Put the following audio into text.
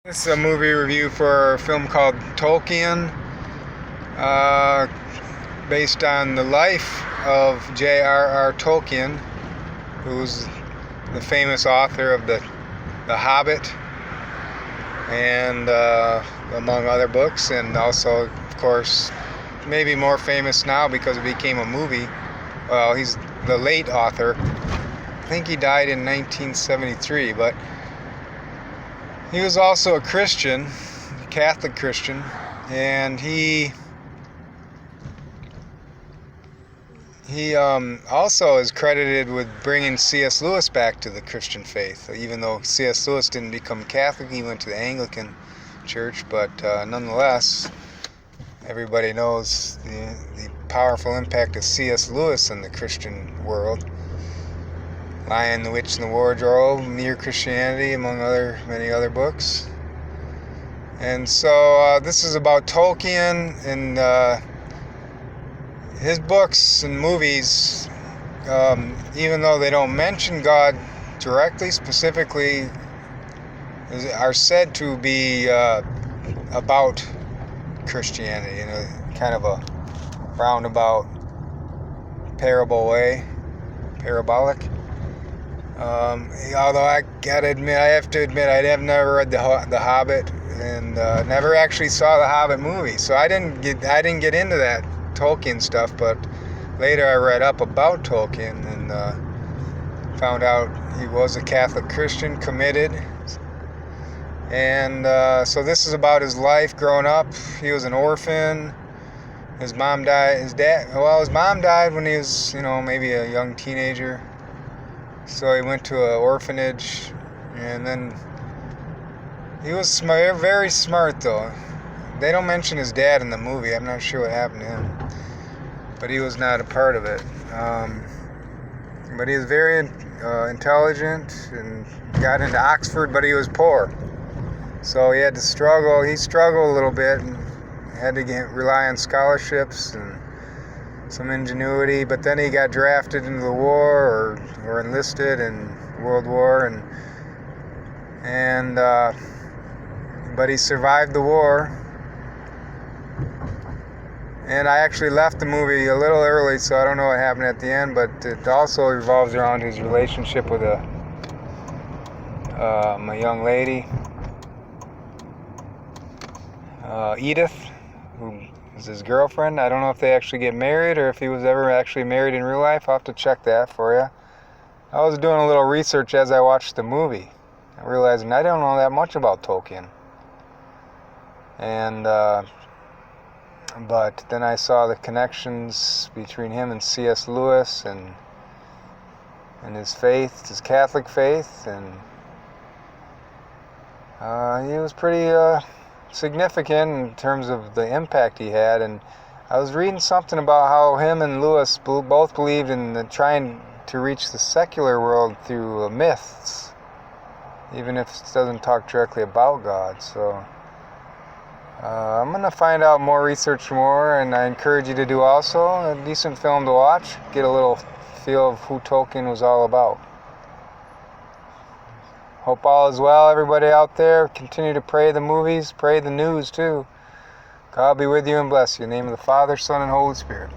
This is a movie review for a film called Tolkien, based on the life of J.R.R. Tolkien, who's the famous author of The Hobbit, and among other books, and also, of course, maybe more famous now because it became a movie. Well, he's the late author. I think he died in 1973, but he was also a Christian, a Catholic Christian, and he also is credited with bringing C.S. Lewis back to the Christian faith. Even though C.S. Lewis didn't become Catholic, he went to the Anglican Church, but nonetheless, everybody knows the powerful impact of C.S. Lewis in the Christian world. Lion, the Witch, and the Wardrobe, Mere Christianity, among many other books. And so this is about Tolkien and his books and movies. Even though they don't mention God directly, specifically, are said to be about Christianity in a kind of a roundabout, parabolic. Although I have to admit, I have never read The Hobbit, and never actually saw the Hobbit movie. So I didn't get into that Tolkien stuff. But later I read up about Tolkien and found out he was a Catholic Christian, committed. And so this is about his life growing up. He was an orphan. His mom died. His mom died when he was, maybe a young teenager. So he went to an orphanage, and then he was very smart, though. They don't mention his dad in the movie. I'm not sure what happened to him, but he was not a part of it. But he was very intelligent and got into Oxford, but he was poor. So he had to struggle. He struggled a little bit and had to rely on scholarships and some ingenuity, but then he got drafted into the war or enlisted in World War, but he survived the war. And I actually left the movie a little early, so I don't know what happened at the end, but it also revolves around his relationship with a young lady, Edith, who was his girlfriend. I don't know if they actually get married or if he was ever actually married in real life. I'll have to check that for you. I was doing a little research as I watched the movie, realizing I don't know that much about Tolkien. And but then I saw the connections between him and C.S. Lewis and his faith, his Catholic faith, and he was pretty significant in terms of the impact he had. And I was reading something about how him and Lewis both believed in trying to reach the secular world through myths, even if it doesn't talk directly about God. So I'm going to find out more, research more, and I encourage you to do also. A decent film to watch, get a little feel of who Tolkien was all about. Hope all is well, everybody out there. Continue to pray the movies, pray the news too. God be with you and bless you. In the name of the Father, Son, and Holy Spirit.